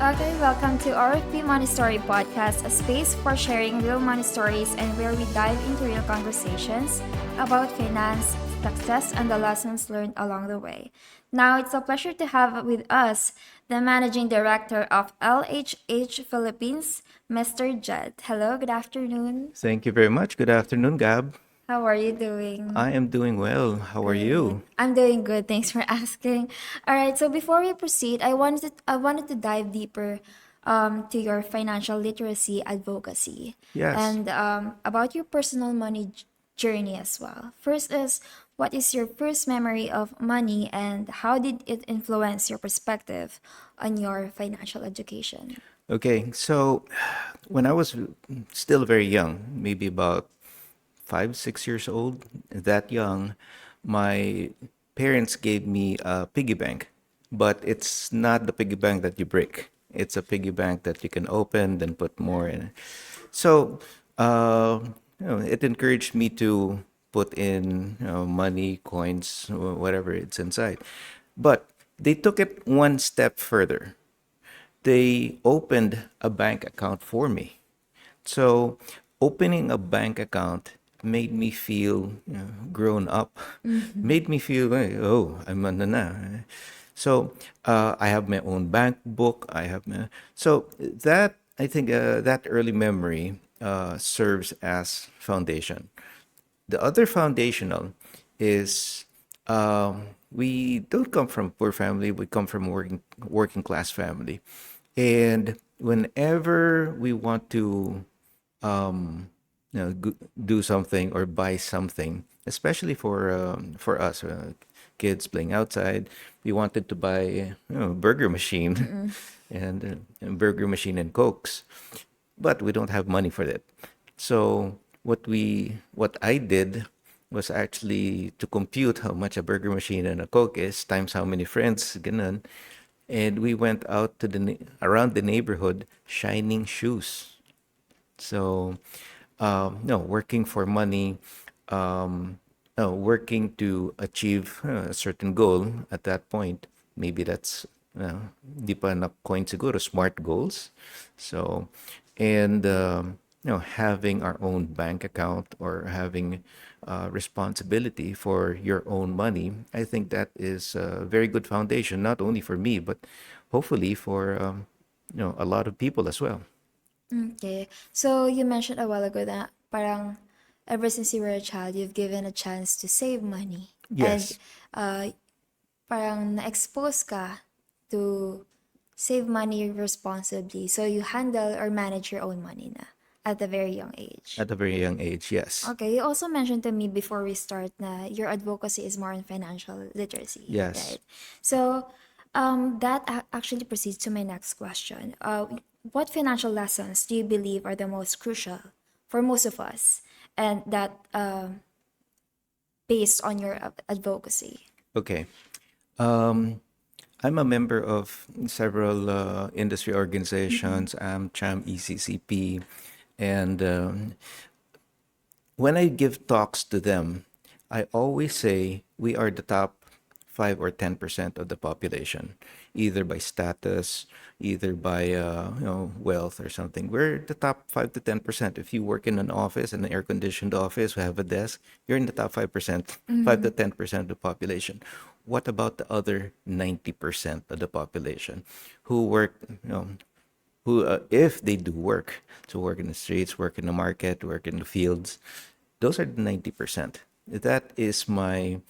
Okay, welcome to RFP Money Story Podcast, a space for sharing real money stories and where we dive into real conversations about finance, success, and the lessons learned along the way. Now, it's a pleasure to have with us the Managing Director of LHH Philippines, Mr. Jed. Hello, good afternoon. Thank you very much. Good afternoon, Gab. How are you doing? I am doing well. How are Good. you? I'm doing good. Thanks for asking. All right. So before we proceed, I wanted to dive deeper to your financial literacy advocacy Yes. and about your personal money journey as well. First is, what is your first memory of money and how did it influence your perspective on your financial education? Okay. So when I was still very young, maybe about 5, 6 years old, that young, my parents gave me a piggy bank, but it's not the piggy bank that you break. It's a piggy bank that you can open, then put more in. So, uh, it encouraged me to put in money, coins, whatever it's inside. But they took it one step further. They opened a bank account for me. So, opening a bank account made me feel grown up, Mm-hmm. made me feel, oh, I'm ano na. So, I have my own bank book. So that I think that early memory serves as foundation. The other foundational is we don't come from poor family. We come from working class family, and whenever we want to um, do something or buy something, especially for us kids playing outside, we wanted to buy burger machine Mm-mm. and burger machine and cokes, but we don't have money for that. So what I did was actually to compute how much a burger machine and a coke is times how many friends, ganun. And we went out to around the neighborhood shining shoes. So, no, working for money, no, working to achieve a certain goal at that point. Maybe that's, di pa na-coin siguro, smart goals. So, and, having our own bank account or having responsibility for your own money, I think that is a very good foundation, not only for me, but hopefully for, a lot of people as well. Okay. So you mentioned a while ago that parang ever since you were a child, you've given a chance to save money. And Yes. uh, parang na-expose ka to save money responsibly. So you handle or manage your own money na at a very young age. At a very young age, yes. Okay, you also mentioned to me before we start na your advocacy is more on financial literacy, Yes. right? So, that actually proceeds to my next question. What financial lessons do you believe are the most crucial for most of us, and that based on your advocacy? Okay. Um, I'm a member of several industry Mm-mm. organizations, AmCham, ECCP, and when I give talks to them, I always say we are the top 5 or 10% of the population, either by status, either by wealth or something. We're the top 5 to 10%. If you work in an office, an air-conditioned office, we have a desk, you're in the top 5%, five Mm-hmm. to 10% of the population. What about the other 90% of the population who work, who if they do work, to work in the streets, work in the market, work in the fields, those are the 90%. That is my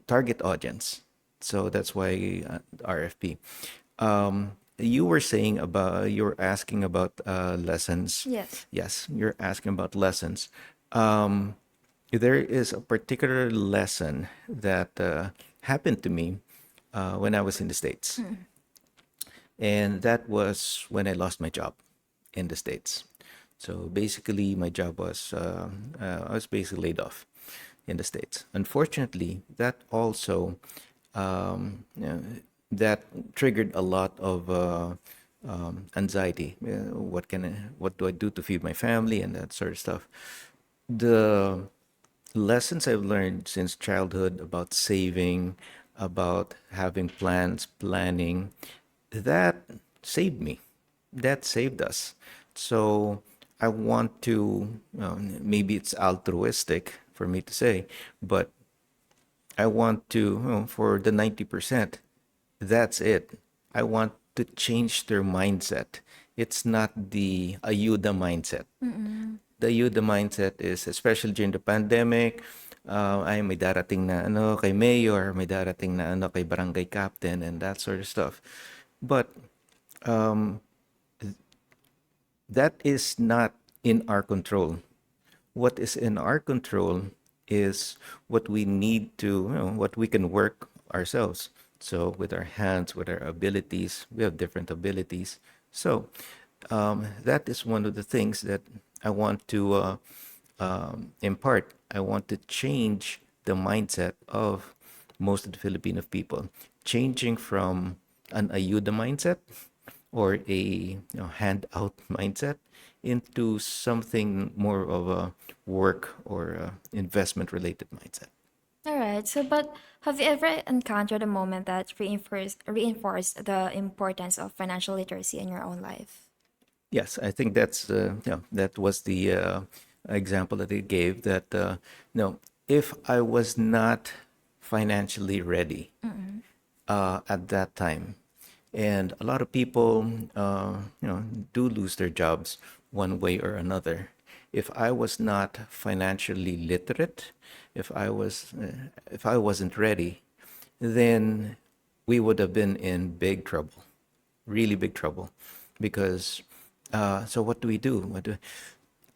target audience. So that's why RFP. You were saying about, you're asking about lessons. Yes. Yes, you're asking about lessons. Um, there is a particular lesson that happened to me when I was in the States. Mm. And that was when I lost my job in the States. So basically, my job was, I was basically laid off in the States. Unfortunately, that also, that triggered a lot of anxiety. What do I do to feed my family and that sort of stuff. The lessons I've learned since childhood about saving, about having plans, planning, that saved me. That saved us. So I want to, maybe it's altruistic for me to say, but I want to, for the 90%, that's it. I want to change their mindset. It's not the ayuda mindset. The ayuda mindset is, especially during the pandemic, ay may darating na ano kay mayor, may darating na ano kay barangay captain and that sort of stuff. But um, that is not in our control. What is in our control is what we need to, what we can work ourselves. So with our hands, with our abilities, we have different abilities. So that is one of the things that I want to impart. I want to change the mindset of most of the Filipino people, changing from an ayuda mindset or a handout mindset into something more of a work or investment related mindset. All right. So, but have you ever encountered a moment that reinforced the importance of financial literacy in your own life? Yes, I think that was the example that they gave. That if I was not financially ready at that time, and a lot of people, do lose their jobs one way or another. If I was not financially literate, if I wasn't ready, then we would have been in big trouble, really big trouble, because so what do we do?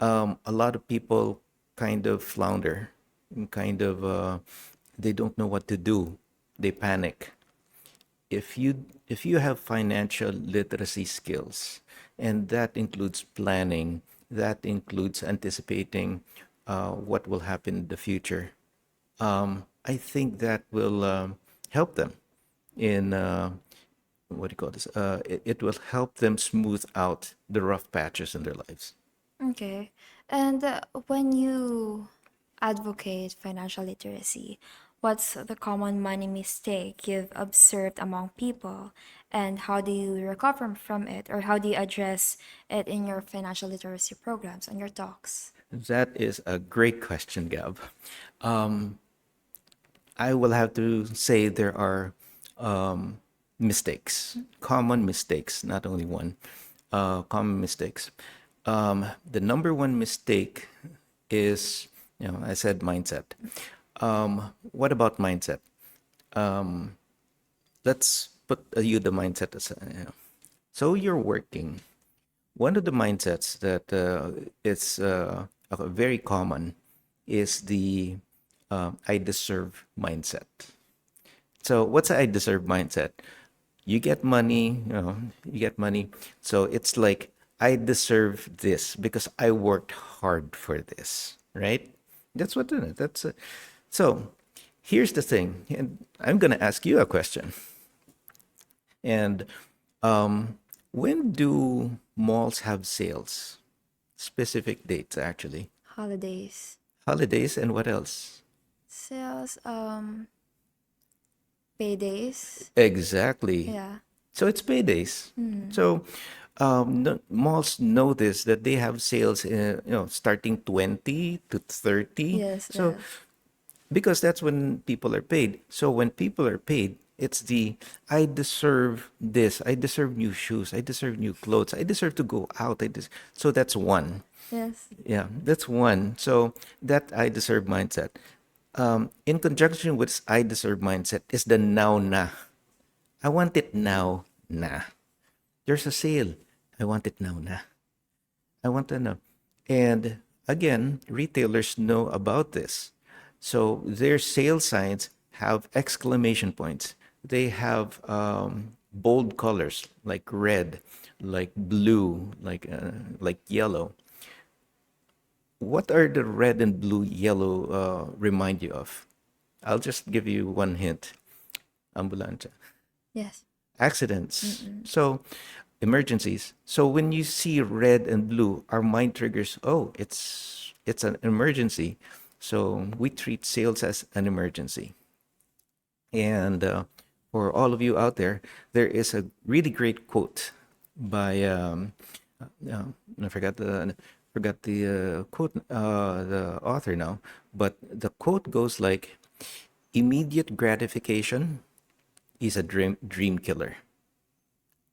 A lot of people kind of flounder, and kind of they don't know what to do. They panic. If you have financial literacy skills, and that includes planning, that includes anticipating what will happen in the future, I think that will help them in what do you call this? It will help them smooth out the rough patches in their lives. Okay. And when you advocate financial literacy, what's the common money mistake you've observed among people, and how do you recover from it, or how do you address it in your financial literacy programs and your talks? That is a great question, Gab. I will have to say there are mistakes, common mistakes, not only one, common mistakes. The number one mistake is, I said mindset. What about mindset? Let's put you the mindset aside. So you're working. One of the mindsets that is very common is the I deserve mindset. So what's the I deserve mindset? You get money, you get money. So it's like I deserve this because I worked hard for this, right? That's what it is. So here's the thing, and I'm gonna ask you a question. And when do malls have sales? Specific dates, actually. Holidays. Holidays and what else? Sales, paydays. Exactly. Yeah. So it's paydays. So malls notice that they have sales, starting 20 to 30. Yes, So yes. because that's when people are paid. So when people are paid, it's the I deserve this. I deserve new shoes. I deserve new clothes. I deserve to go out. So that's one. Yes. Yeah, that's one. So that I deserve mindset. In conjunction with I deserve mindset is the now na. I want it now na. There's a sale. I want it now na. I want to know. And again, retailers know about this. So their sales signs have exclamation points. They have bold colors like red, like blue, like yellow. What are the red and blue, yellow remind you of? I'll just give you one hint. Ambulancia. Yes. Accidents. So emergencies. So when you see red and blue, our mind triggers, oh, it's an emergency. So we treat sales as an emergency. And for all of you out there, there is a really great quote by I forgot the quote, the author now, but the quote goes like, "Immediate gratification is a dream killer."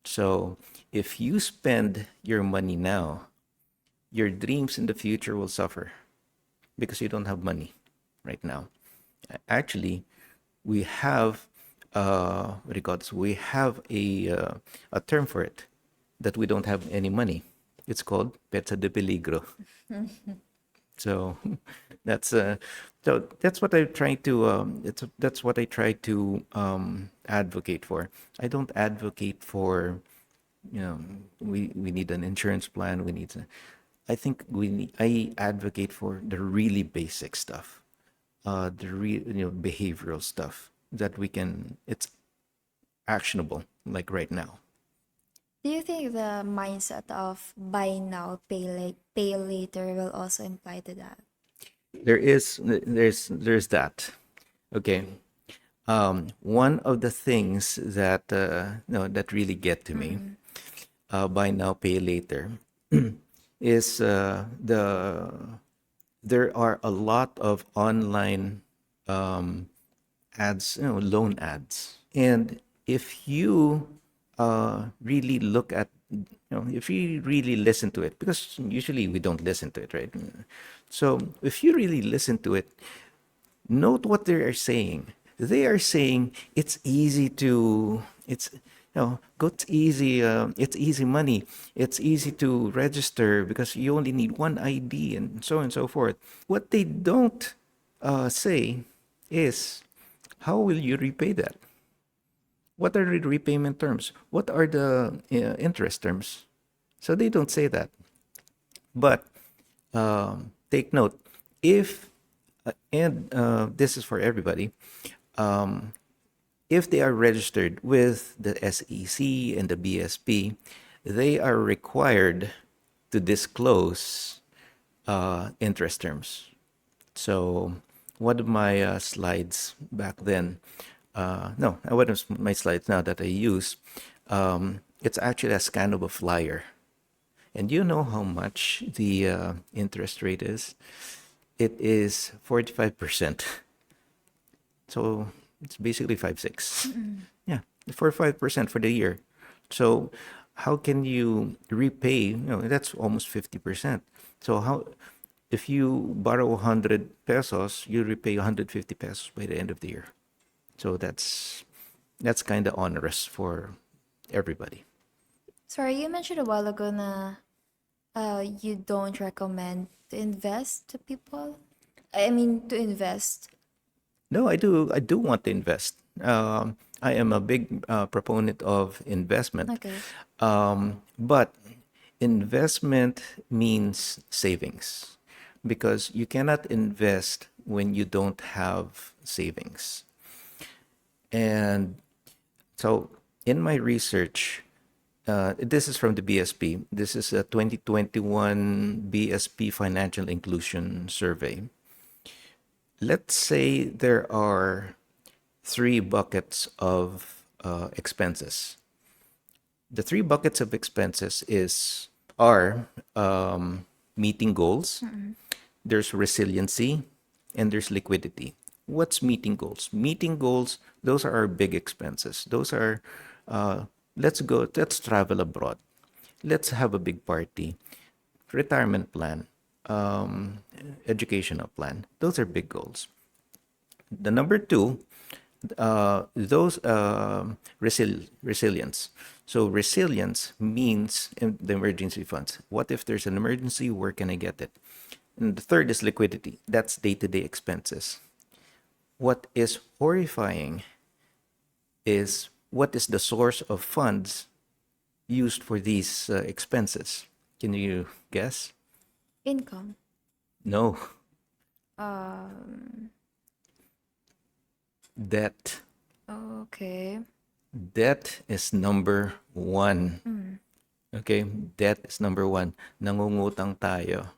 So if you spend your money now, your dreams in the future will suffer because you don't have money right now. Actually, we have what do you call this? We have a term for it, that we don't have any money. It's called pezza de peligro. So that's that's what I try to that's what I try to advocate for. I don't advocate for, we need an insurance plan. I think I advocate for the really basic stuff, the real, behavioral stuff that it's actionable, like right now. Do you think the mindset of buy now, pay later will also imply to that? There's that. Okay. One of the things that that really get to me, Mm-mm. buy now pay later, is there are a lot of online ads, loan ads. And if you really look at, if you really listen to it, because usually we don't listen to it, right? So if you really listen to it, note what they are saying. They are saying it's easy money. It's easy to register because you only need one ID and so on and so forth. What they don't say is, how will you repay that? What are the repayment terms? What are the interest terms? So they don't say that. But take note, if and this is for everybody, if they are registered with the SEC and the BSP, they are required to disclose interest terms. So one of my slides back then, no, one of my slides now that I use, it's actually a scan of a flyer. And do you know how much the interest rate is? It is 45%. So it's basically 5 6. Yeah, 45% for the year. So how can you repay? That's almost 50%. So how, if you borrow 100 pesos, you repay 150 pesos by the end of the year. So that's kind of onerous for everybody. Sorry, you mentioned a while ago na you don't recommend to invest to people. I mean, to invest. No, I do. I do want to invest. I am a big proponent of investment, Okay. but investment means savings, because you cannot invest when you don't have savings. And so, in my research, this is from the BSP. This is a 2021 BSP Financial Inclusion Survey. Let's say there are three buckets of expenses. The three buckets of expenses are meeting goals, Mm-mm. there's resiliency, and there's liquidity. What's meeting goals? Meeting goals, those are our big expenses. Those are, let's travel abroad. Let's have a big party. Retirement plan, um, educational plan. Those are big goals. The number two, those resilience. So resilience means the emergency funds. What if there's an emergency? Where can I get it? And the third is liquidity. That's day-to-day expenses. What is horrifying is, what is the source of funds used for these expenses? Can you guess? Income. No. Um. Debt. Okay. Debt is number one. Mm. Okay, debt is number one. Nangungutang tayo.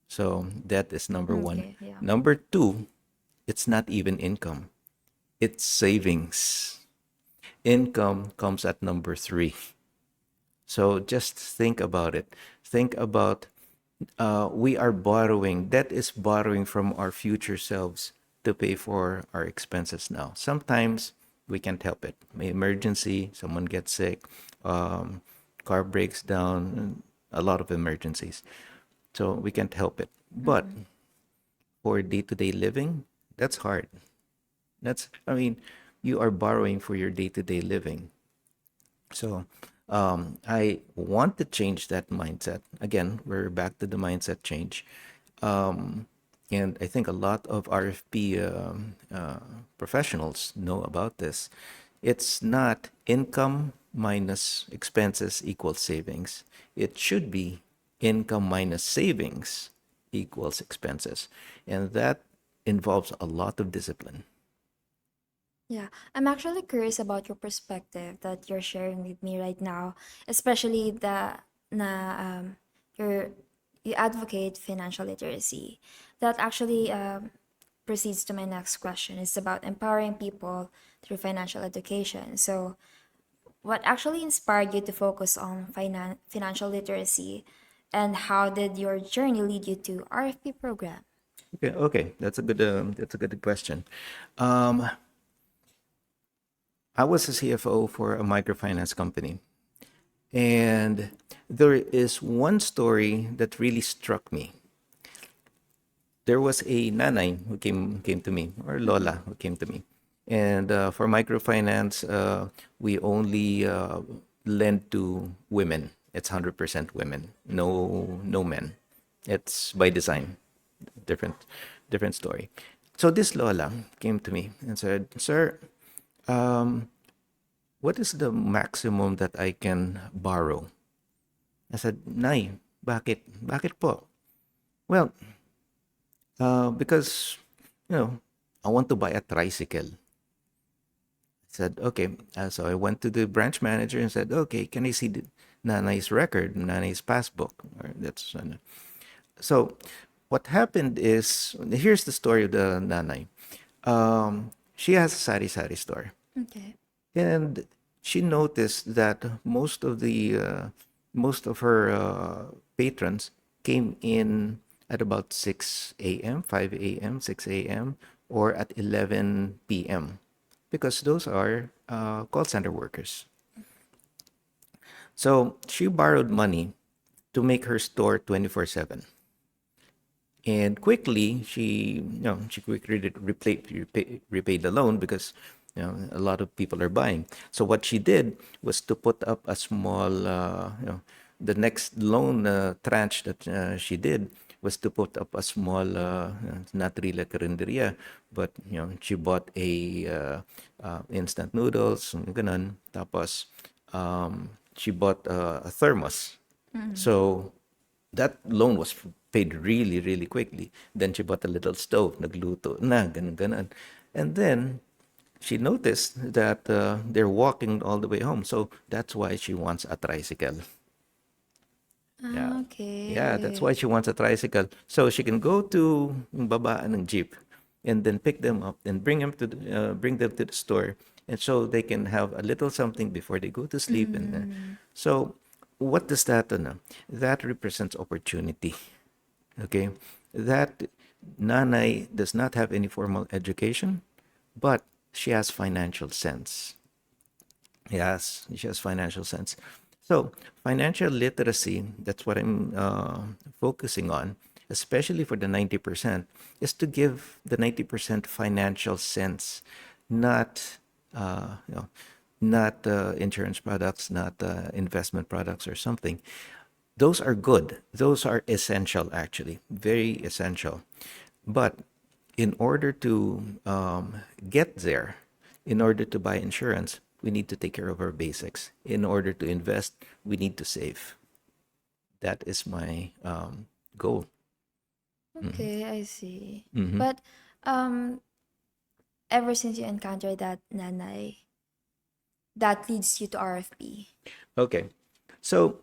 So debt is number one. Okay. Yeah. Number two, it's not even income. It's savings. Income comes at number three. So just think about it. Think about we are borrowing. Debt is borrowing from our future selves to pay for our expenses now. Sometimes we can't help it. Emergency, someone gets sick, um, car breaks down, a lot of emergencies. So we can't help it. But Mm-hmm. for day-to-day living, that's hard. I mean, you are borrowing for your day-to-day living. So I want to change that mindset. Again, we're back to the mindset change. Um, and I think a lot of RFP professionals know about this. It's not income minus expenses equals savings. It should be income minus savings equals expenses. And that involves a lot of discipline. Yeah, I'm actually curious about your perspective that you're sharing with me right now, especially the na you're you advocate financial literacy. That actually proceeds to my next question. It's about empowering people through financial education. So, what actually inspired you to focus on financial literacy, and how did your journey lead you to RFP program? Okay, okay, that's a good question. Um, I was a CFO for a microfinance company, and there is one story that really struck me. There was a nanay who came to me, or Mm-hmm. lola who came to me, and for microfinance, we only lend to women. It's 100% women, no men. It's by design, different different story. So this lola came to me and said, "Sir, um, what is the maximum that I can borrow?" I said, "Nay, bakit? Bakit po?" Well, because, you know, I want to buy a tricycle. I said, okay. So I went to the branch manager and said, okay, can I see the Nanay's record, Nanay's passbook? Or that's so. What happened is, here's the story of the Nanay. She has a sari-sari store. Okay. And she noticed that most of her patrons came in at about 6 a.m., 5 a.m., 6 a.m., or at 11 p.m. because those are call center workers. So she borrowed money to make her store 24/7. And quickly she quickly repaid the loan because a lot of people are buying. So what she did was to put up a small the next loan tranche that she did was to put up a small not really a karinderya, but she bought a instant noodles ganun. Tapos she bought a thermos. Mm-hmm. So that loan was paid really, really quickly. Then she bought a little stove, nagluto na, ganun, ganun. And then she noticed that they're walking all the way home. So that's why she wants a tricycle. Yeah. Yeah, that's why Okay. she wants a tricycle. So she can go to yung babaan ng jeep and then pick them up and bring them to the store. And so they can have a little something before they go to sleep. And Mm-hmm. so what does that that represents opportunity. Okay? That nanay does not have any formal education, but she has financial sense. Yes, she has financial sense. So, financial literacy, that's what I'm focusing on, especially for the 90%, is to give the 90% financial sense, not, not insurance products, not investment products or something. Those are good. Those are essential, actually, very essential. But in order to get there, in order to buy insurance, we need to take care of our basics. In order to invest, we need to save. That is my goal. Mm-hmm. Okay, I see. Mm-hmm. But um, ever since you encountered that nanay, that leads you to RFP. Okay. So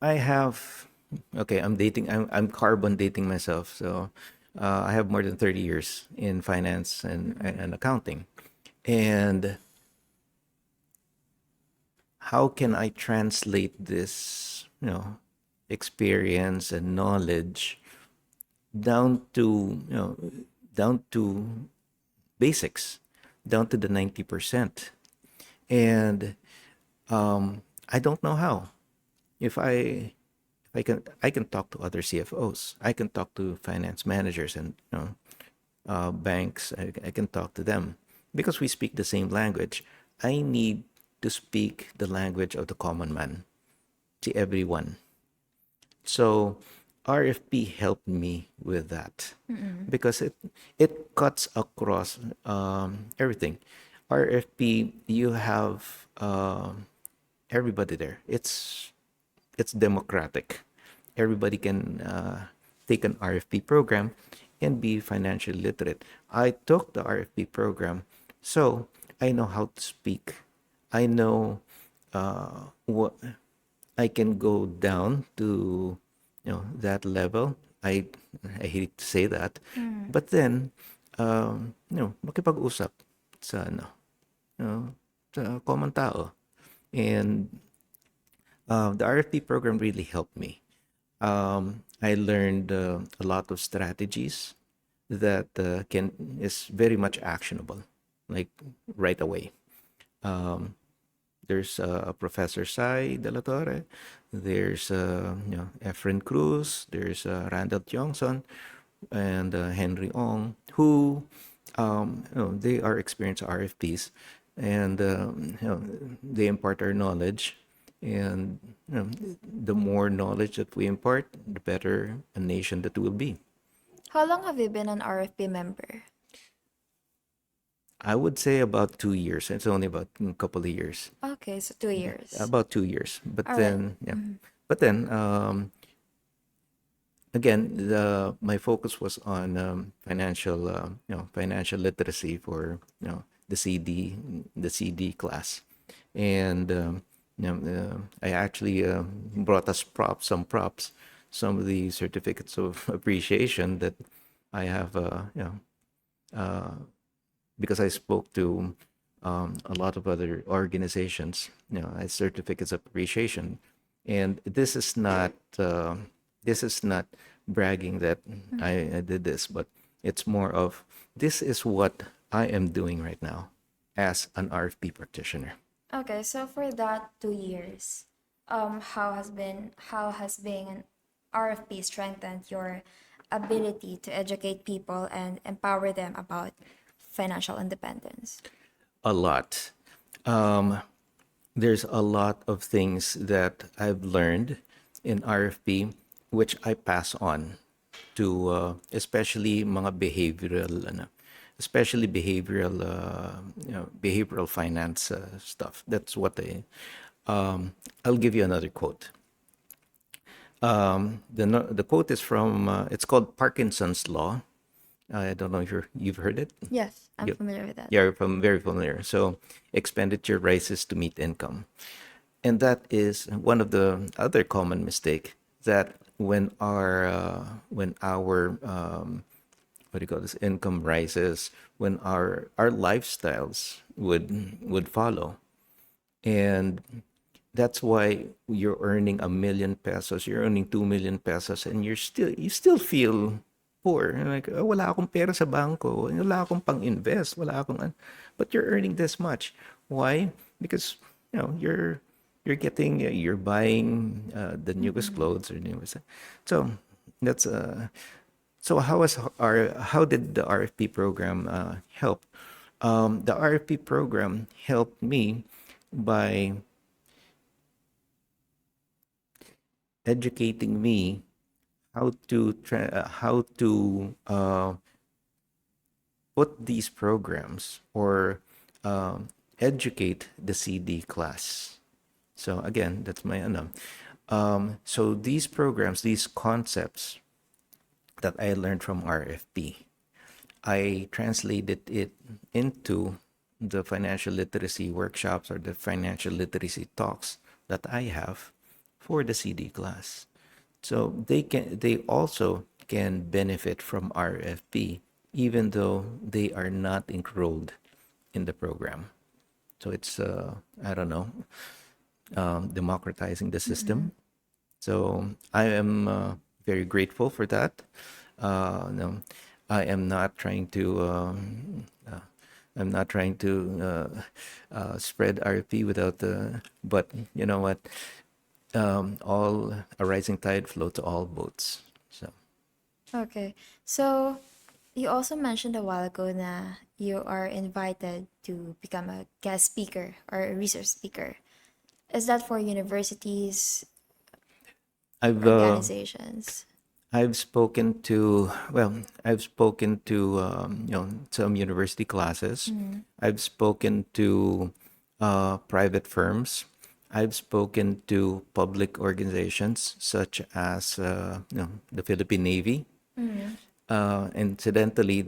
I have, okay, I'm carbon dating myself. So I have more than 30 years in finance and Mm-mm. accounting. And how can I translate this, experience and knowledge down to, down to basics, down to the 90%. And I don't know how. If I can talk to other CFOs. I can talk to finance managers and banks. I can talk to them because we speak the same language. I need to speak the language of the common man to everyone. So RFP helped me with that because it cuts across everything. RFP, you have everybody there. It's democratic. Everybody can take an RFP program and be financially literate. I took the RFP program, so I know how to speak. I know what I can go down to, that level. I hate to say that, but then, makipag-usap sa sa common tao, and the RFP program really helped me. I learned a lot of strategies that can is very much actionable, like right away. Um, there's Professor Sai De La Torre, there's Efren Cruz, there's Randall Johnson, and Henry Ong, who they are experienced RFPs, and they impart our knowledge. And the more knowledge that we impart, the better a nation that will be. How long have you been an RFP member? I would say about 2 years. It's only about a couple of years. Okay, so 2 years. About 2 years. But All right. then, yeah. But then, again, my focus was on financial, financial literacy for the CD class, and I actually brought us some of the certificates of appreciation that I have, because I spoke to a lot of other organizations, as certificates of appreciation, and this is not bragging that I did this, but it's more of this is what I am doing right now as an RFP practitioner. Okay, so for that 2 years, how has being an RFP strengthened your ability to educate people and empower them about financial independence? A lot. Um, there's a lot of things that I've learned in RFP which I pass on to especially mga behavioral especially behavioral finance stuff. That's what I'll give you another quote. The quote is from it's called Parkinson's law. I don't know if you've heard it. Yes, I'm Yep. familiar with that. Yeah, very familiar. So expenditure rises to meet income. And that is one of the other common mistake that when our what do you call this income rises, when our lifestyles would follow. And that's why you're earning 1 million pesos, you're earning 2 million pesos, and you still feel poor. You're like, "Oh, wala akong pera sa bangko, wala akong pang-invest, wala akong but you're earning this much. Why? Because you're getting you're buying the newest clothes or newest. So that's so how did the RFP program help? The RFP program helped me by educating me how to put these programs or educate the CD class. So again, that's my so these programs, these concepts that I learned from RFP, I translated it into the financial literacy workshops or the financial literacy talks that I have for the CD class. So they also can benefit from RFP even though they are not enrolled in the program. So it's I don't know. democratizing the system. So I am very grateful for that. No, I am not trying to. I'm not trying to spread RP without the. But you know what? All a rising tide floats all boats. So Okay. So you also mentioned a while ago na you are invited to become a guest speaker or a research speaker. Is that for universities, I've organizations? I've spoken to, well, I've spoken to, some university classes. I've spoken to private firms. I've spoken to public organizations such as, the Philippine Navy. Incidentally,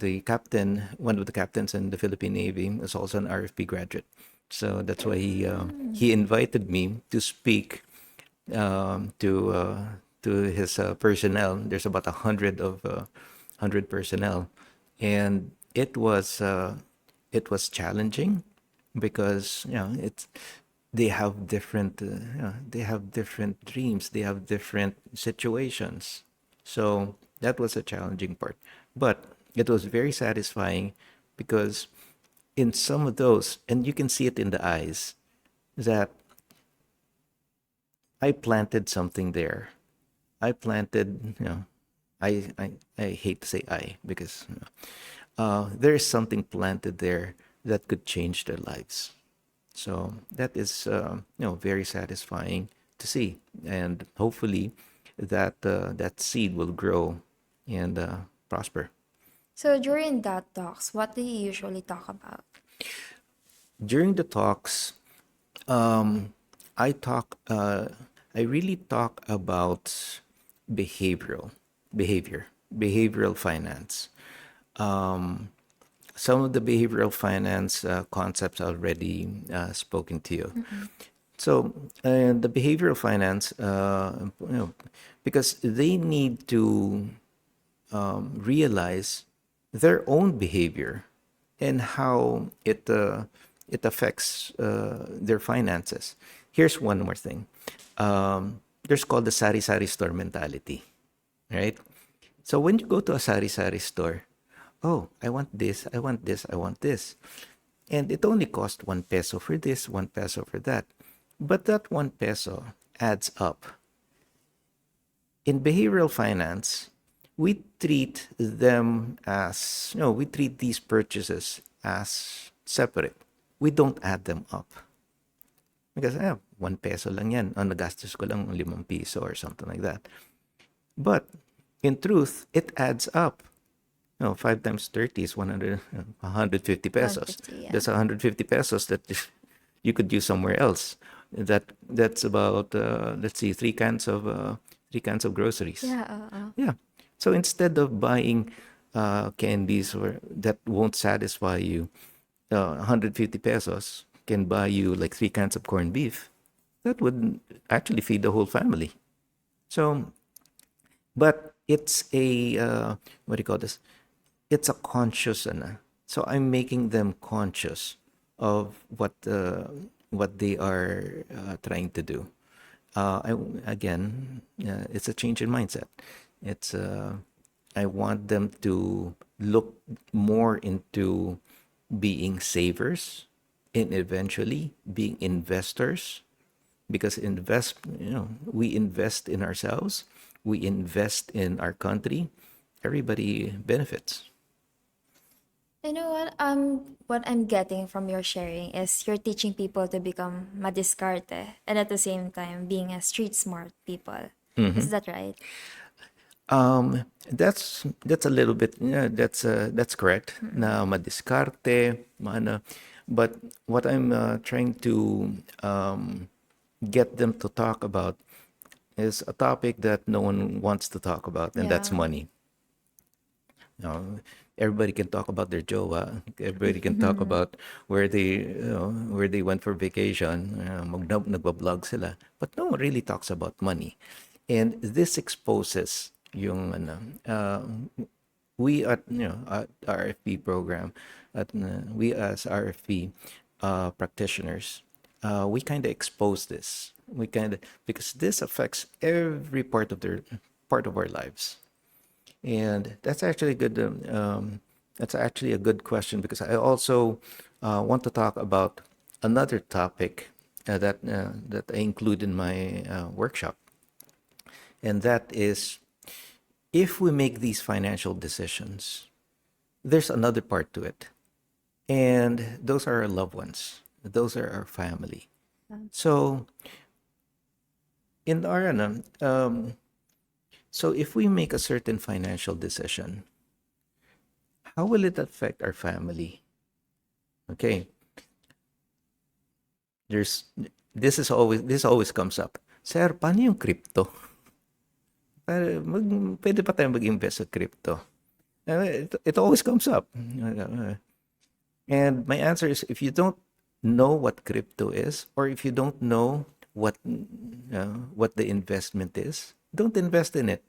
one of the captains in the Philippine Navy, is also an RFP graduate. So that's why he invited me to speak to his personnel. There's about 100 personnel, and it was challenging because it's they have different they have different dreams, they have different situations. So that was a challenging part, but it was very satisfying because in some of those, and you can see it in the eyes, that I planted something there. I planted, I hate to say I because there is something planted there that could change their lives. So that is, very satisfying to see, and hopefully that seed will grow and prosper. So during that talks, what do you usually talk about? During the talks, I talk. I really talk about behavioral behavior, behavioral finance. Some of the behavioral finance concepts already spoken to you. So the behavioral finance, because they need to realize their own behavior and how it affects their finances. Here's one more thing. There's called the sari-sari store mentality, right? So when you go to a sari-sari store, oh, I want this, I want this, I want this. And it only cost 1 peso for this, 1 peso for that. But that 1 peso adds up. In behavioral finance, we treat them as, we treat these purchases as separate. We don't add them up. Because, 1 peso lang yan. Nagastos ko lang 5 piso or something like that. But in truth, it adds up. 5 times 30 is 150 pesos. 150, yeah. That's 150 pesos that you could use somewhere else. That's about let's see, three cans of groceries. Yeah, Yeah. So instead of buying candies that won't satisfy you, 150 pesos can buy you like 3 cans of corned beef. That would actually feed the whole family. So, but it's a what do you call this? It's a conscious, so I'm making them conscious of what they are trying to do. Again, it's a change in mindset. It's I want them to look more into being savers and eventually being investors, because we invest in ourselves, we invest in our country, everybody benefits. you know what I'm getting from your sharing is you're teaching people to become madiskarte and at the same time being a street smart people. Is that right? That's a little bit, yeah, that's correct. Na madiskarte, maano. But what I'm trying to get them to talk about is a topic that no one wants to talk about, and that's Yeah. money. Everybody can talk about their jowa. Everybody can talk about where they went for vacation. Nagbablog sila. But no one really talks about money. And this exposes yung we at at RFP program, we as RFP practitioners, we kind of expose this. We kind of, because this affects every part of our lives. And that's actually a good question, because I also want to talk about another topic that I include in my workshop, and that is, if we make these financial decisions, there's another part to it, and those are our loved ones. Those are our family. So in our so if we make a certain financial decision, how will it affect our family? Okay, there's this always comes up. Sir, paano yung crypto? Pwede pa tayong mag-invest sa crypto? It always comes up. And my answer is, if you don't know what crypto is, or if you don't know what the investment is, don't invest in it.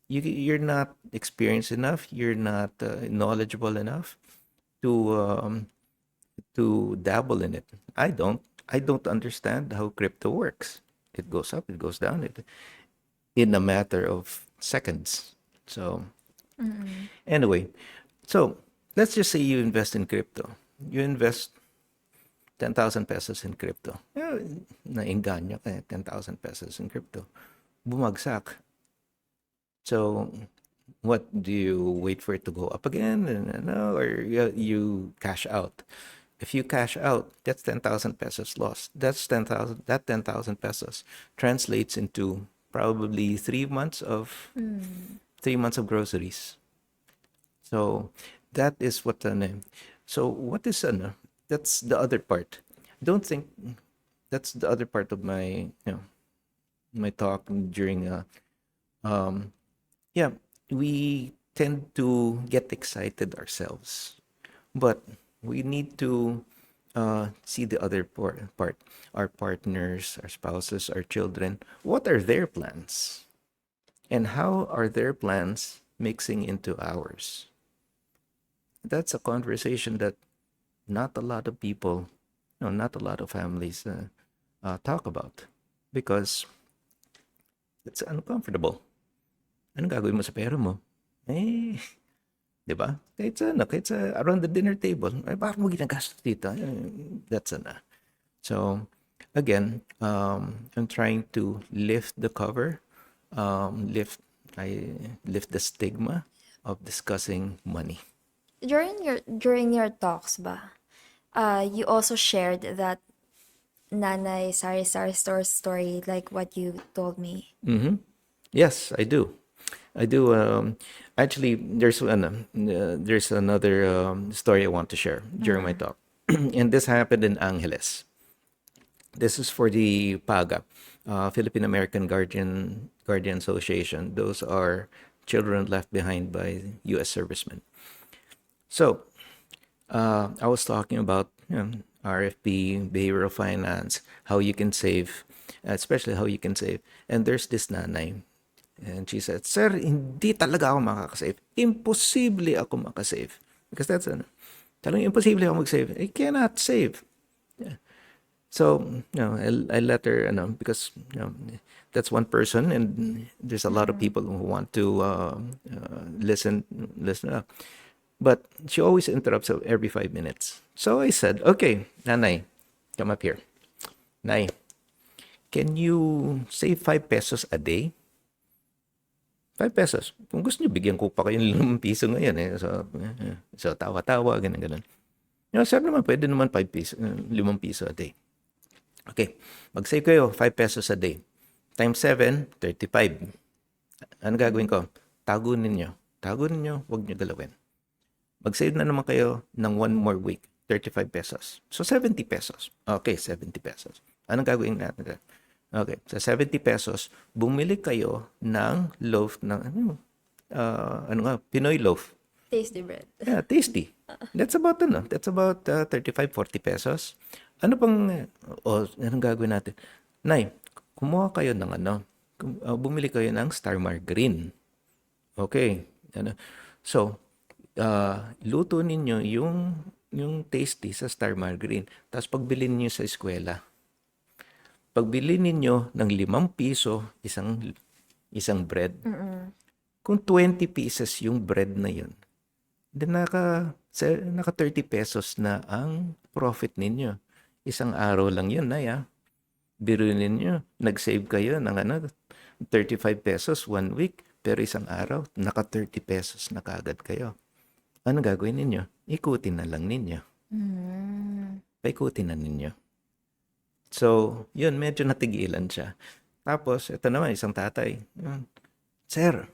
You're not experienced enough. You're not knowledgeable enough to dabble in it. I don't understand how crypto works. It goes up, it goes down, in a matter of seconds. So anyway, so let's just say you invest in crypto. You invest 10,000 pesos in crypto. Nainganyo ka, 10,000 pesos in crypto. Bumagsak. So what do you wait for it to go up again, or you cash out? If you cash out, that's 10,000 pesos lost. That 10,000 pesos translates into probably 3 months of groceries. So that is what so what is that's the other part. Don't think that's the other part of my my talk during yeah, we tend to get excited ourselves, but we need to see the other part, our partners, our spouses, our children. What are their plans? And how are their plans mixing into ours? That's a conversation that not a lot of people, no, not a lot of families talk about, because it's uncomfortable. Anong gagawin mo sa pera mo? Eh, di ba? Kahit sa around the dinner table, ay, bakit mo ginagastos dito? That's So, again, I'm trying to lift the cover, lift the stigma of discussing money. During your talks ba, you also shared that Nanay Sari Sari story, like what you told me. Yes, I do. I do. Actually, there's another story I want to share during my talk, and this happened in Angeles. This is for the PAGA, Philippine American Guardian Association. Those are children left behind by U.S. servicemen. So I was talking about RFP, behavioral finance, how you can save, especially how you can save. And there's this nanay. And she said, Sir, hindi talaga ako makakasave. Imposible ako makasave. Because that's talagang imposible ako mag-save. I cannot save. Yeah. So, I let her, because that's one person, and there's a lot of people who want to listen up. But she always interrupts every 5 minutes. So I said, okay, Nanay, come up here. Nay, can you save 5 pesos a day? 5 pesos. Kung gusto niyo, bigyan ko pa kayo ng 5 piso ngayon. So tawa-tawa, ganun. Sir naman, pwede naman 5 piso, 5 piso a day. Okay, mag-save kayo 5 pesos a day. Times 7, 35. Ano gagawin ko? Tago ninyo, huwag niyo galawin. Mag-save na naman kayo ng 1 more week, 35 pesos. So 70 pesos. Okay, 70 pesos. Anong gagawin natin? Okay, sa 70 pesos, bumili kayo ng loaf ng Pinoy loaf. Tasty bread. Yeah, tasty. That's about 35, 40 pesos. Anong gagawin natin? Nay, kumuha kayo ng bumili kayo ng Star Margarine. Okay. So, luto ninyo yung tasty sa Star Margarine. Tapos pagbilin niyo sa eskwela. pagbili ninyo ng 5 piso, isang bread, kung 20 pieces yung bread na yun, then naka 30 pesos na ang profit ninyo. Isang araw lang yun na ya. Biro ninyo, nag-save kayo ng 35 pesos 1 week, pero isang araw, naka 30 pesos na kaagad kayo. Ano gagawin ninyo? Ikutin na lang ninyo. Paikutin na ninyo. So, yun, medyo natigilan siya. Tapos, ito naman, isang tatay. Sir,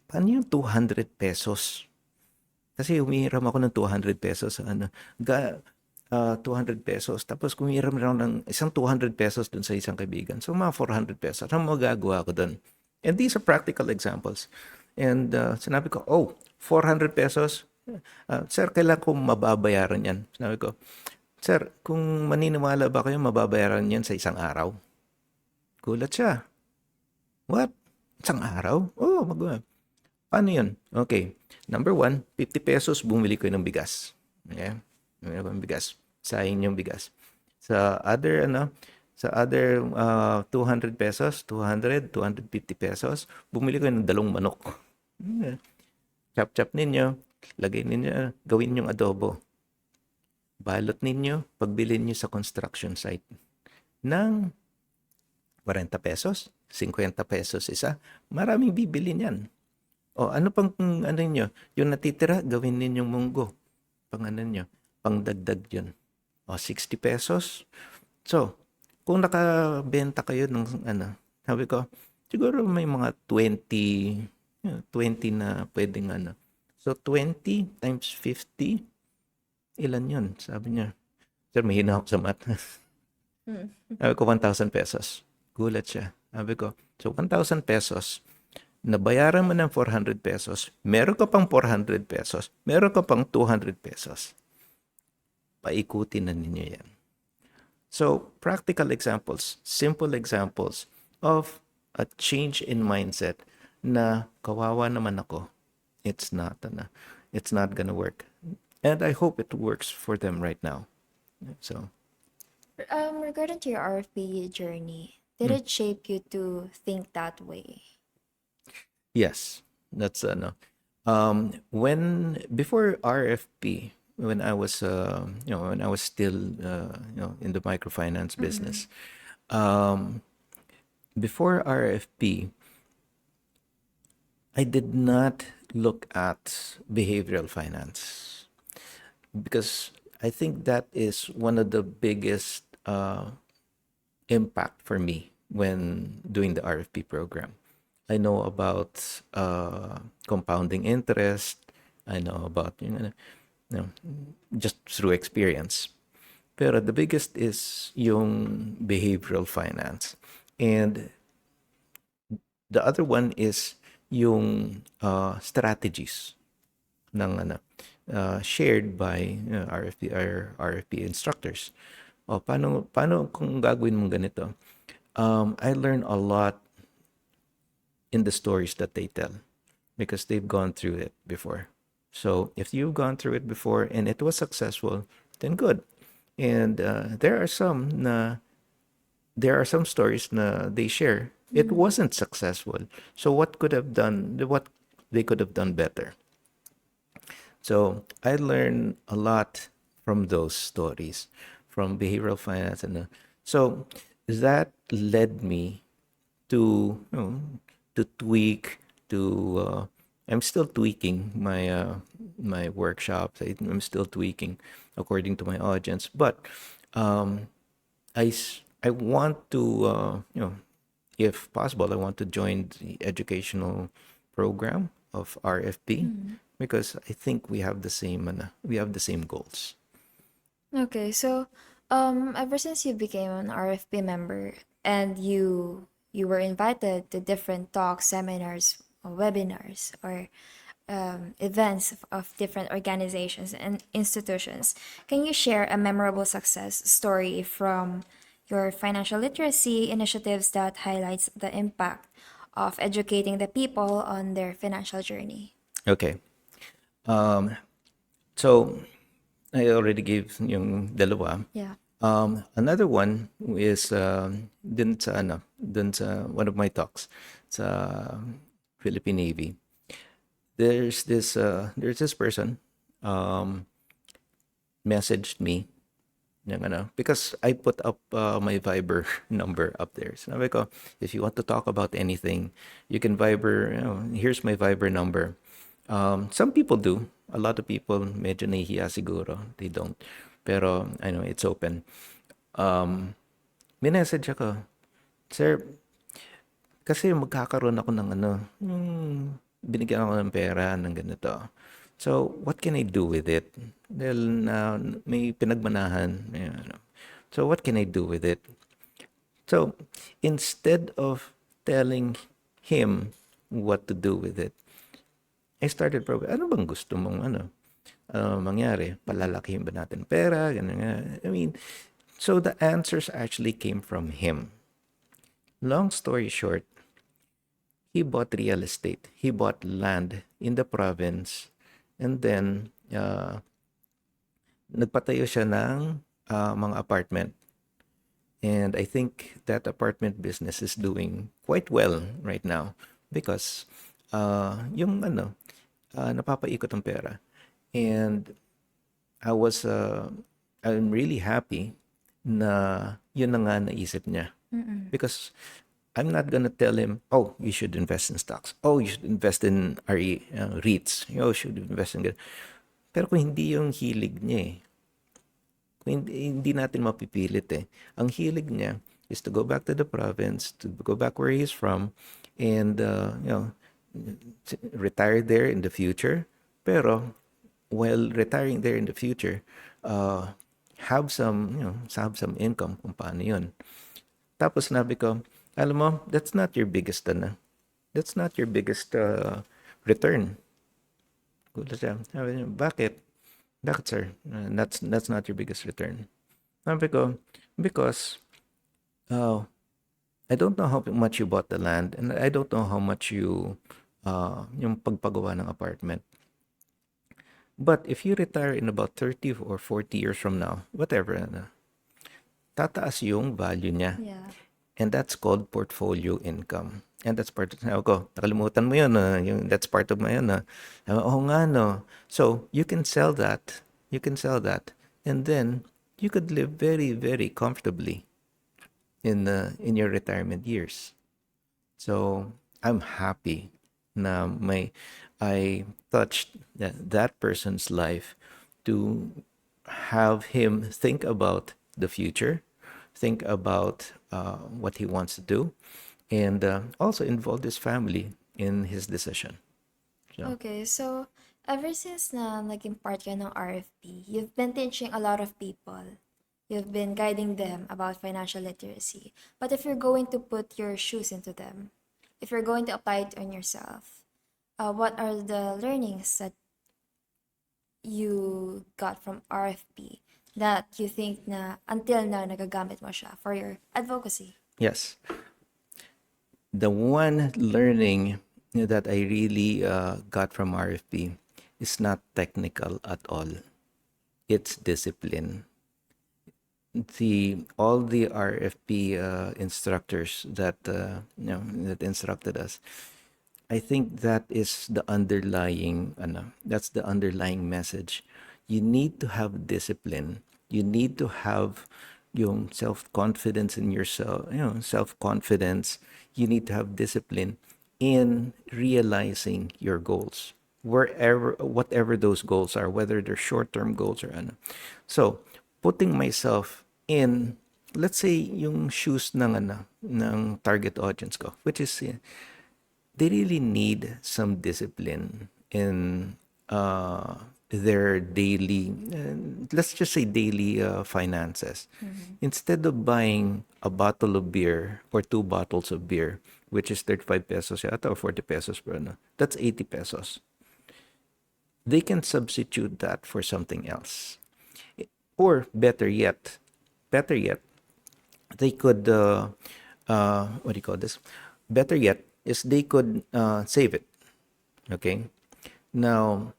paano yung 200 pesos? Kasi humihiram ako ng 200 pesos. 200 pesos. Tapos kumihiram rin ako ng isang 200 pesos dun sa isang kaibigan. So, mga 400 pesos. Ano magagawa ko dun? And these are practical examples. And sinabi ko, 400 pesos? Sir, kailan ko mababayaran yan? Sinabi ko, sir, kung maniniwala ba kayo, mababayaran yan sa isang araw? Gulat siya. What? Isang araw? Paano yun? Okay. Number 1, 50 pesos, bumili ko ng bigas. Okay? Bumili ko ng bigas. Sayang yung bigas. Sa other 200 pesos, 250 pesos, bumili ko ng 2 manok. Chop-chop ninyo, lagay ninyo, gawin yung adobo. Balot ninyo, pagbilin nyo sa construction site ng 40 pesos, 50 pesos isa, maraming bibili niyan. O ano pang nyo, yung natitira, gawin ninyong munggo. Pangdagdag yun. O 60 pesos. So, kung nakabenta kayo ng sabi ko, siguro may mga 20 na pwedeng So, 20 times 50, ilan yun? Sabi niya, sir, mahina ako sa math. Sabi ko, 1,000 pesos. Gulat siya. Sabi ko, so 1,000 pesos, nabayaran mo ng 400 pesos, meron ka pang 400 pesos, meron ka pang 200 pesos. Paikutin na ninyo yan. So, practical examples, simple examples of a change in mindset na kawawa naman ako. It's not gonna work. And I hope it works for them right now. So, Regarding to your RFP journey, did it shape you to think that way? yes, that's when before RFP, when I was when I was still in the microfinance business, before RFP, I did not look at behavioral finance because I think that is one of the biggest impact for me when doing the RFP program. I know about compounding interest. I know about just through experience. Pero the biggest is yung behavioral finance. And the other one is yung strategies ng shared by RFP instructors. Paano kung gagawin mong ganito? I learned a lot in the stories that they tell because they've gone through it before. So if you've gone through it before and it was successful, then good. And there are some stories na they share. It wasn't successful. So what they could have done better. So I learned a lot from those stories, from behavioral finance, and so that led me to to tweak. I'm still tweaking my workshops. I'm still tweaking according to my audience, but I want to if possible, I want to join the educational program of RFP because I think we have the same goals. Okay, so ever since you became an RFP member and you were invited to different talks, seminars, or webinars, or events of different organizations and institutions, can you share a memorable success story from your financial literacy initiatives that highlights the impact of educating the people on their financial journey? Okay. So I already gave yung dalawa. Yeah. Another one is dun sa one of my talks sa Philippine Navy. There's this person um, messaged me yung because I put up my Viber number up there. Sabi ko, if you want to talk about anything, you can Viber, here's my Viber number. Some people do. A lot of people medyo nahihiya siguro. They don't. Pero I know it's open. Um, Minessage ako, Sir, kasi magkakaroon ako ng binigyan ako ng pera ng ganito. So, what can I do with it? Dahil na may pinagmanahan. So, what can I do with it? So, instead of telling him what to do with it, I started probably, ano bang gusto mong mangyari? Palalakihin ba natin pera? Ganun nga. I mean, so the answers actually came from him. Long story short, he bought real estate. He bought land in the province, and then nagpatayo siya ng mga apartment. And I think that apartment business is doing quite well right now because napapaikot ang pera. And I was, I'm really happy na yun na nga naisip niya. Because I'm not gonna tell him, oh, you should invest in stocks. Oh, you should invest in REITs. You should invest in... Pero kung hindi yung hilig niya kung hindi natin mapipilit Ang hilig niya is to go back to the province, to go back where he's from, and, retire there in the future. Pero, while retiring there in the future, have some income kung paano yun. Tapos sabi ko, alam mo, that's not your biggest that's not your biggest return. Gulat siya. Sabi niya, bakit? Bakit, sir? That's not your biggest return. Sabi ko, because I don't know how much you bought the land, and I don't know how much yung pagpagawa ng apartment. But if you retire in about 30 or 40 years from now, whatever, tataas yung value niya. Yeah. And that's called portfolio income. And that's part of, nakalimutan mo yun, that's part of my oo nga, no. So, you can sell that. And then, you could live very, very comfortably in your retirement years. So, I'm happy na I touched that person's life to have him think about the future, think about what he wants to do, and also involve his family in his decision. So, Okay, so ever since na naging part ka ng RFP, you've been teaching a lot of people. You've been guiding them about financial literacy. But if you're going to put your shoes into them, if you're going to apply it on yourself, what are the learnings that you got from RFP that you think na until now nagagamit mo siya for your advocacy? yes. The one learning that I really got from RFP is not technical at all. It's discipline. All the RFP instructors that that instructed us, I think that is the underlying that's the underlying message. You need to have discipline. You need to have yung self-confidence in yourself, self-confidence. You need to have discipline in realizing your goals. Whatever those goals are, whether they're short-term goals or ano. So, putting myself in, let's say, yung shoes ng target audience ko, which is they really need some discipline in their daily, let's just say daily finances. Instead of buying a bottle of beer or 2 bottles of beer, which is 35 pesos yata or 40 pesos per ano, that's 80 pesos. They can substitute that for something else. Or better yet, they could, what do you call this? Better yet is they could save it. Okay? Now,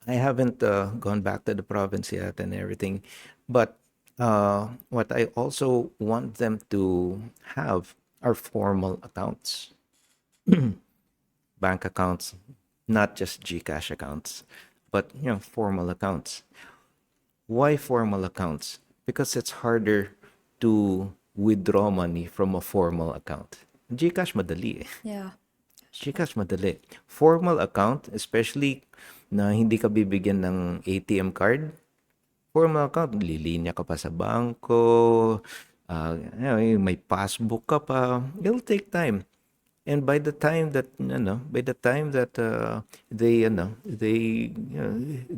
I haven't gone back to the province yet and everything, but What I also want them to have are formal accounts, bank accounts, not just Gcash accounts, but formal accounts. Why formal accounts? Because it's harder to withdraw money from a formal account. Gcash madali eh. Yeah. Gcash madali. Formal account, especially na hindi ka bibigyan ng ATM card, formal account, lilinya ka pa sa bangko, may passbook ka pa. It'll take time. And by the time that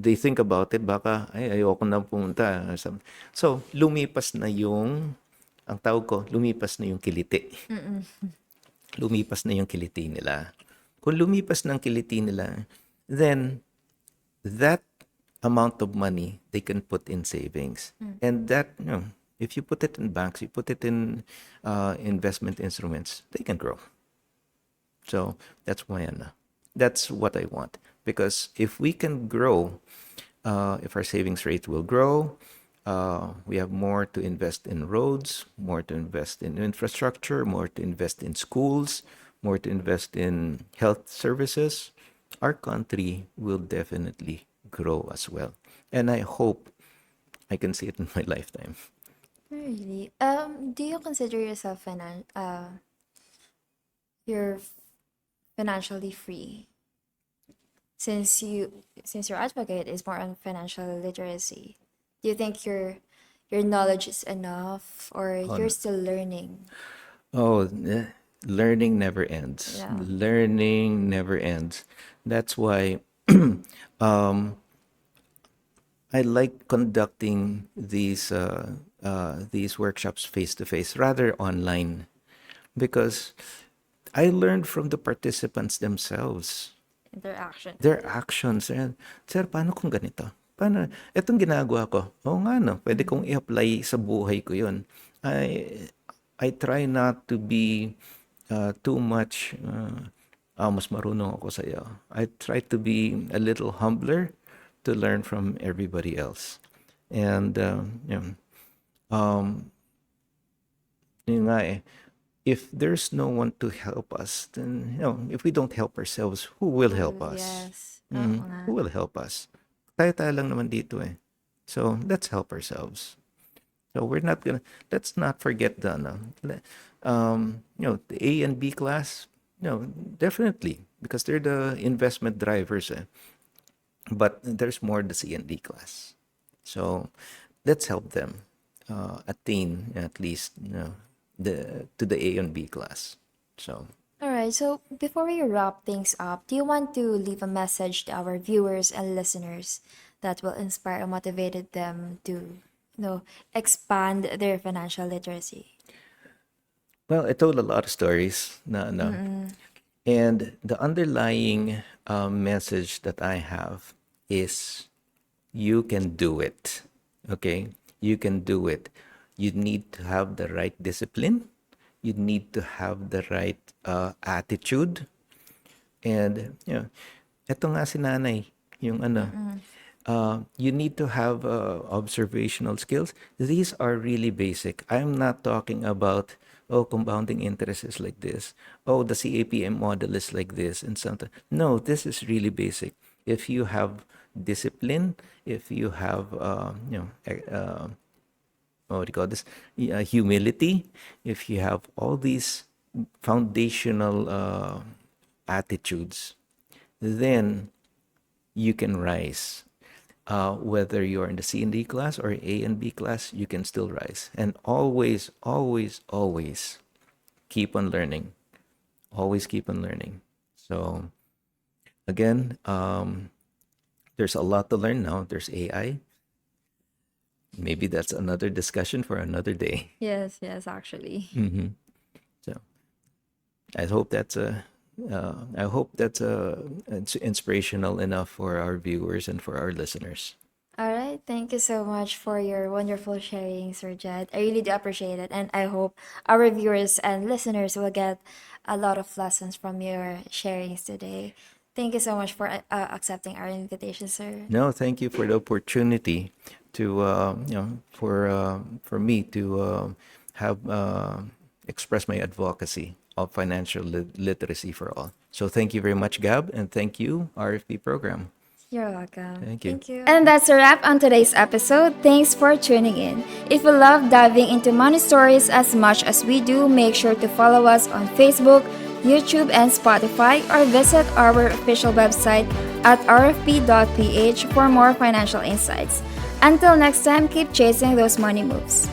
they think about it, baka ay ayoko na pumunta. So, lumipas na ang tawag ko, lumipas na yung kiliti. Lumipas na yung kiliti nila. Kung lumipas ng kiliti nila, then that amount of money they can put in savings. And that, if you put it in banks, you put it in investment instruments, they can grow. So that's what I want. Because if we can grow, if our savings rate will grow, we have more to invest in roads, more to invest in infrastructure, more to invest in schools, more to invest in health services. Our country will definitely grow as well. And I hope I can see it in my lifetime. Really? Do you consider yourself you're financially free? Since your advocate is more on financial literacy, do you think your knowledge is enough or you're On still learning? Oh, learning never ends. Yeah. Learning never ends. That's why um, I like conducting these workshops face to face rather online because I learned from the participants themselves, Interaction. their actions. And, sir, paano kung ganito? Paano? Itong ginagawa ko. Oo nga, no. Pwede kong i-apply sa buhay ko yun. I try not to be too much, mas marunong ako sa iyo. I try to be a little humbler to learn from everybody else. And, um, yun nga eh, if there's no one to help us, then, if we don't help ourselves, who will help us? Yes. Oo nga. Who will help us? Tayo-tayo lang naman dito eh. So, let's help ourselves. So, let's not forget the A and B class, definitely, because they're the investment drivers eh. But there's more the C and D class. So, let's help them attain at least, to the A and B class. So, All right. So before we wrap things up, do you want to leave a message to our viewers and listeners that will inspire and motivated them to, expand their financial literacy? well, I told a lot of stories. And the underlying message that I have is you can do it. Okay? You can do it. You need to have the right discipline. You need to have the right attitude. And, eto nga si nanay, yung you need to have observational skills. These are really basic. I'm not talking about, oh, compounding interest is like this. Oh, the CAPM model is like this and something. No, this is really basic. If you have discipline, if you have, what do you call this? Humility, if you have all these foundational attitudes, then you can rise. Whether you're in the C and D class or A and B class, you can still rise. And always, always, always keep on learning. Always keep on learning. So, again, there's a lot to learn now. There's AI. Maybe that's another discussion for another day. Yes, yes, actually. So, I hope that's it's inspirational enough for our viewers and for our listeners. All right. Thank you so much for your wonderful sharing, Sir Jed. I really do appreciate it. And I hope our viewers and listeners will get a lot of lessons from your sharings today. Thank you so much for accepting our invitation, sir. No, thank you for the opportunity. to for me to have express my advocacy of financial literacy for all. So thank you very much, Gab, and thank you, RFP program. You're welcome. Thank you. And that's a wrap on today's episode. Thanks for tuning in. If you love diving into money stories as much as we do, make sure to follow us on Facebook, YouTube, and Spotify, or visit our official website at rfp.ph for more financial insights. Until next time, keep chasing those money moves.